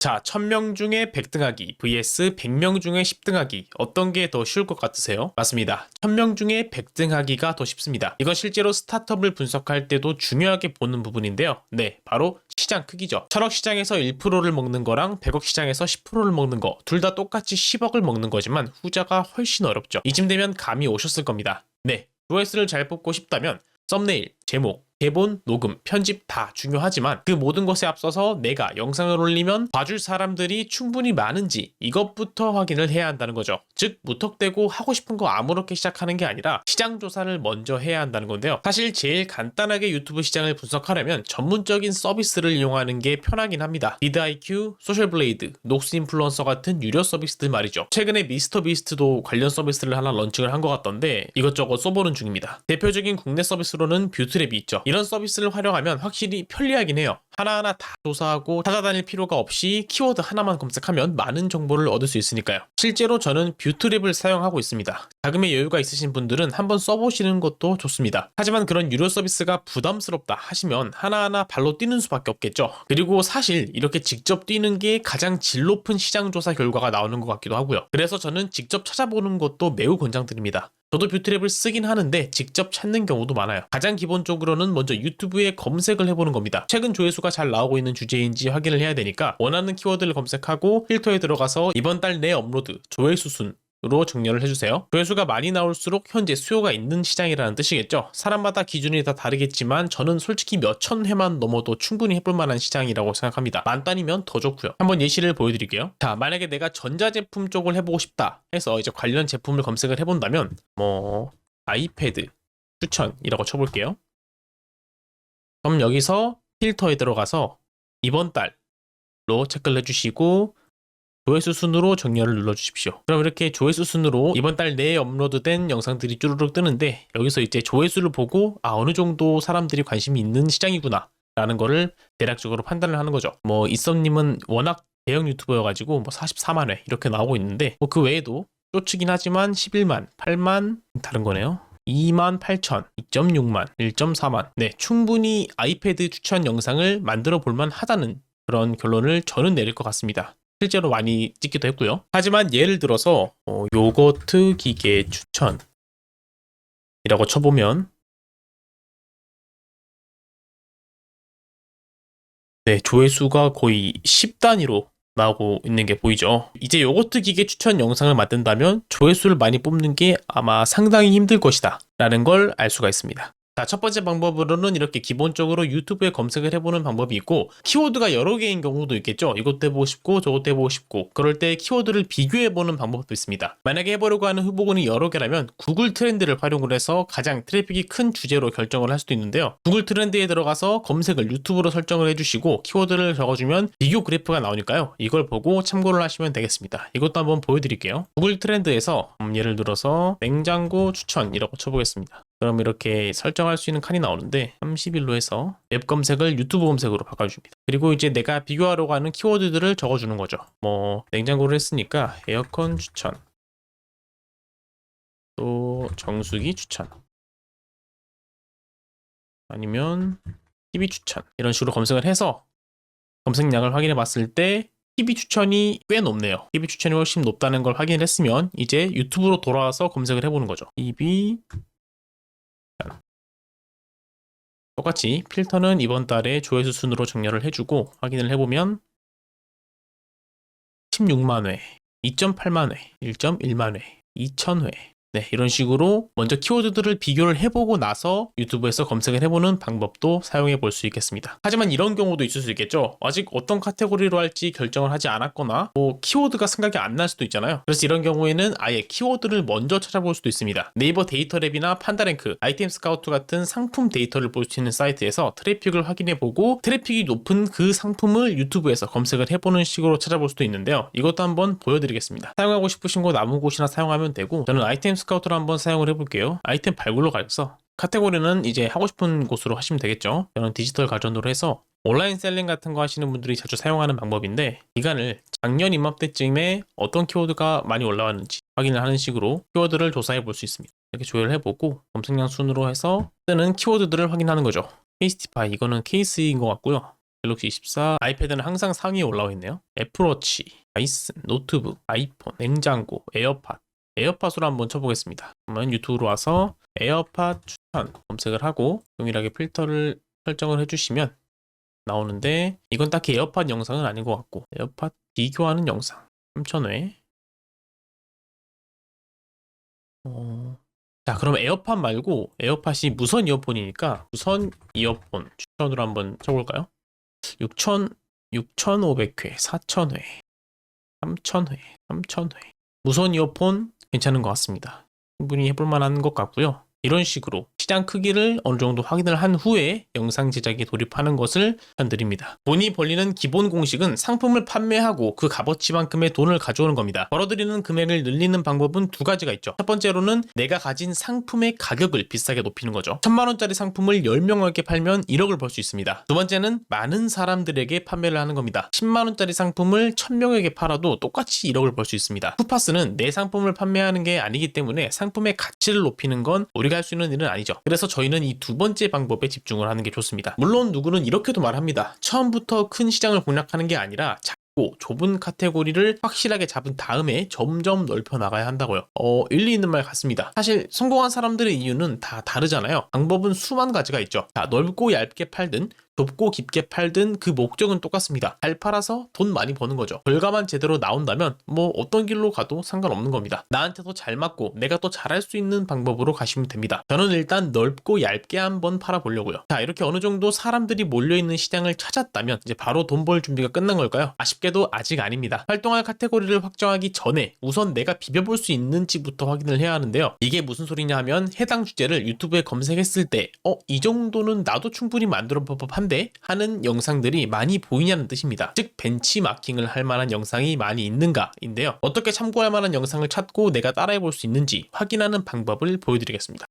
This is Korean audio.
자, 1000명 중에 100등하기 vs 100명 중에 10등하기 어떤 게 더 쉬울 것 같으세요? 맞습니다. 1000명 중에 100등하기가 더 쉽습니다. 이건 실제로 스타트업을 분석할 때도 중요하게 보는 부분인데요. 네, 바로 시장 크기죠. 1000억 시장에서 1%를 먹는 거랑 100억 시장에서 10%를 먹는 거 둘 다 똑같이 10억을 먹는 거지만 후자가 훨씬 어렵죠. 이쯤 되면 감이 오셨을 겁니다. 네, 조회수를 잘 뽑고 싶다면 썸네일, 제목, 대본, 녹음, 편집 다 중요하지만 그 모든 것에 앞서서 내가 영상을 올리면 봐줄 사람들이 충분히 많은지 이것부터 확인을 해야 한다는 거죠. 즉 무턱대고 하고 싶은 거 아무렇게 시작하는 게 아니라 시장 조사를 먼저 해야 한다는 건데요. 사실 제일 간단하게 유튜브 시장을 분석하려면 전문적인 서비스를 이용하는 게 편하긴 합니다. 비드IQ, 소셜블레이드, 녹스 인플루언서 같은 유료 서비스들 말이죠. 최근에 미스터 비스트도 관련 서비스를 하나 런칭을 한 것 같던데 이것저것 써보는 중입니다. 대표적인 국내 서비스로는 뷰트랩이 있죠. 이런 서비스를 활용하면 확실히 편리하긴 해요. 하나하나 다 조사하고 찾아다닐 필요가 없이 키워드 하나만 검색하면 많은 정보를 얻을 수 있으니까요. 실제로 저는 뷰트랩을 사용하고 있습니다. 자금의 여유가 있으신 분들은 한번 써보시는 것도 좋습니다. 하지만 그런 유료 서비스가 부담스럽다 하시면 하나하나 발로 뛰는 수밖에 없겠죠. 그리고 사실 이렇게 직접 뛰는 게 가장 질 높은 시장 조사 결과가 나오는 것 같기도 하고요. 그래서 저는 직접 찾아보는 것도 매우 권장드립니다. 저도 뷰트랩을 쓰긴 하는데 직접 찾는 경우도 많아요. 가장 기본적으로는 먼저 유튜브에 검색을 해보는 겁니다. 최근 조회수가 잘 나오고 있는 주제인지 확인을 해야 되니까 원하는 키워드를 검색하고 필터에 들어가서 이번 달 내 업로드 조회수 순으로 정렬을 해주세요. 조회수가 많이 나올수록 현재 수요가 있는 시장이라는 뜻이겠죠. 사람마다 기준이 다 다르겠지만 저는 솔직히 몇천 회만 넘어도 충분히 해볼 만한 시장이라고 생각합니다. 만 단위면 더 좋고요. 한번 예시를 보여드릴게요. 자, 만약에 내가 전자제품 쪽을 해보고 싶다 해서 이제 관련 제품을 검색을 해본다면 아이패드 추천이라고 쳐볼게요. 그럼 여기서 필터에 들어가서 이번 달로 체크를 해주시고 조회수 순으로 정렬을 눌러주십시오. 그럼 이렇게 조회수 순으로 이번 달 내에 업로드된 영상들이 쭈르륵 뜨는데 여기서 이제 조회수를 보고 어느 정도 사람들이 관심이 있는 시장이구나 라는 거를 대략적으로 판단을 하는 거죠. 이썸님은 워낙 대형 유튜버여가지고 44만 회 이렇게 나오고 있는데 그 외에도 쫓으긴 하지만 11만, 8만 다른 거네요. 2만 8천, 2.6만, 1.4만. 네, 충분히 아이패드 추천 영상을 만들어 볼만 하다는 그런 결론을 저는 내릴 것 같습니다. 실제로 많이 찍기도 했고요. 하지만 예를 들어서 요거트 기계 추천이라고 쳐보면 네, 조회수가 거의 10단위로 나오고 있는 게 보이죠. 이제 요거트 기계 추천 영상을 만든다면 조회수를 많이 뽑는 게 아마 상당히 힘들 것이다 라는 걸 알 수가 있습니다. 자, 첫 번째 방법으로는 이렇게 기본적으로 유튜브에 검색을 해보는 방법이 있고 키워드가 여러 개인 경우도 있겠죠. 이것도 해보고 싶고 저것도 해보고 싶고 그럴 때 키워드를 비교해보는 방법도 있습니다. 만약에 해보려고 하는 후보군이 여러 개라면 구글 트렌드를 활용을 해서 가장 트래픽이 큰 주제로 결정을 할 수도 있는데요. 구글 트렌드에 들어가서 검색을 유튜브로 설정을 해주시고 키워드를 적어주면 비교 그래프가 나오니까요. 이걸 보고 참고를 하시면 되겠습니다. 이것도 한번 보여드릴게요. 구글 트렌드에서 예를 들어서 냉장고 추천이라고 쳐보겠습니다. 그럼 이렇게 설정할 수 있는 칸이 나오는데 30일로 해서 웹 검색을 유튜브 검색으로 바꿔줍니다. 그리고 이제 내가 비교하려고 하는 키워드들을 적어주는 거죠. 냉장고를 했으니까 에어컨 추천, 또 정수기 추천, 아니면 TV 추천 이런 식으로 검색을 해서 검색량을 확인해 봤을 때 TV 추천이 꽤 높네요. TV 추천이 훨씬 높다는 걸 확인을 했으면 이제 유튜브로 돌아와서 검색을 해보는 거죠. TV 똑같이 필터는 이번 달에 조회수 순으로 정렬을 해주고 확인을 해보면 16만 회, 2.8만 회, 1.1만 회, 2,000회 네, 이런 식으로 먼저 키워드들을 비교를 해보고 나서 유튜브에서 검색을 해보는 방법도 사용해 볼 수 있겠습니다. 하지만 이런 경우도 있을 수 있겠죠. 아직 어떤 카테고리로 할지 결정을 하지 않았거나 키워드가 생각이 안 날 수도 있잖아요. 그래서 이런 경우에는 아예 키워드를 먼저 찾아볼 수도 있습니다. 네이버 데이터랩이나 판다랭크, 아이템 스카우트 같은 상품 데이터를 볼 수 있는 사이트에서 트래픽을 확인해보고 트래픽이 높은 그 상품을 유튜브에서 검색을 해보는 식으로 찾아볼 수도 있는데요. 이것도 한번 보여드리겠습니다. 사용하고 싶으신 곳 아무 곳이나 사용하면 되고 저는 아이템 스카우트로 한번 사용을 해볼게요. 아이템 발굴로 가서 카테고리는 이제 하고 싶은 곳으로 하시면 되겠죠. 저는 디지털 가전으로 해서 온라인 셀링 같은 거 하시는 분들이 자주 사용하는 방법인데 기간을 작년 이맘때쯤에 어떤 키워드가 많이 올라왔는지 확인을 하는 식으로 키워드를 조사해 볼 수 있습니다. 이렇게 조회를 해보고 검색량 순으로 해서 뜨는 키워드들을 확인하는 거죠. 케이스티파이 이거는 케이스인 것 같고요. 갤럭시 24, 아이패드는 항상 상위에 올라와 있네요. 애플워치, 아이슨, 노트북, 아이폰, 냉장고, 에어팟. 에어팟으로 한번 쳐보겠습니다. 그러면 유튜브로 와서 에어팟 추천 검색을 하고 동일하게 필터를 설정을 해주시면 나오는데 이건 딱히 에어팟 영상은 아닌 것 같고 에어팟 비교하는 영상 3000회. 자, 그럼 에어팟 말고 에어팟이 무선 이어폰이니까 무선 이어폰 추천으로 한번 쳐볼까요? 6500회, 4000회, 3000회, 3000회. 무선 이어폰 괜찮은 것 같습니다. 충분히 해볼 만한 것 같고요. 이런 식으로 시장 크기를 어느 정도 확인을 한 후에 영상 제작에 돌입하는 것을 추천드립니다. 돈이 벌리는 기본 공식은 상품을 판매하고 그 값어치만큼의 돈을 가져오는 겁니다. 벌어들이는 금액을 늘리는 방법은 두 가지가 있죠. 첫 번째로는 내가 가진 상품의 가격을 비싸게 높이는 거죠. 1000만원짜리 상품을 10명에게 팔면 1억을 벌 수 있습니다. 두 번째는 많은 사람들에게 판매를 하는 겁니다. 10만원짜리 상품을 1000명에게 팔아도 똑같이 1억을 벌 수 있습니다. 쿠파스는 내 상품을 판매하는 게 아니기 때문에 상품의 가치를 높이는 건 우리가 할 수 있는 일은 아니죠. 그래서 저희는 이 두 번째 방법에 집중을 하는 게 좋습니다. 물론 누구는 이렇게도 말합니다. 처음부터 큰 시장을 공략하는 게 아니라 작고 좁은 카테고리를 확실하게 잡은 다음에 점점 넓혀 나가야 한다고요. 일리 있는 말 같습니다. 사실 성공한 사람들의 이유는 다 다르잖아요. 방법은 수만 가지가 있죠. 자, 넓고 얇게 팔든 좁고 깊게 팔든 그 목적은 똑같습니다. 잘 팔아서 돈 많이 버는 거죠. 결과만 제대로 나온다면 뭐 어떤 길로 가도 상관없는 겁니다. 나한테 더 잘 맞고 내가 더 잘할 수 있는 방법으로 가시면 됩니다. 저는 일단 넓고 얇게 한번 팔아보려고요. 자, 이렇게 어느 정도 사람들이 몰려있는 시장을 찾았다면 이제 바로 돈 벌 준비가 끝난 걸까요? 아쉽게도 아직 아닙니다. 활동할 카테고리를 확정하기 전에 우선 내가 비벼볼 수 있는지부터 확인을 해야 하는데요. 이게 무슨 소리냐 하면 해당 주제를 유튜브에 검색했을 때 이 정도는 나도 충분히 만들어 볼 법한데 하는 영상들이 많이 보이냐는 뜻입니다. 즉 벤치마킹을 할 만한 영상이 많이 있는가인데요. 어떻게 참고할 만한 영상을 찾고 내가 따라해 볼 수 있는지 확인하는 방법을 보여드리겠습니다.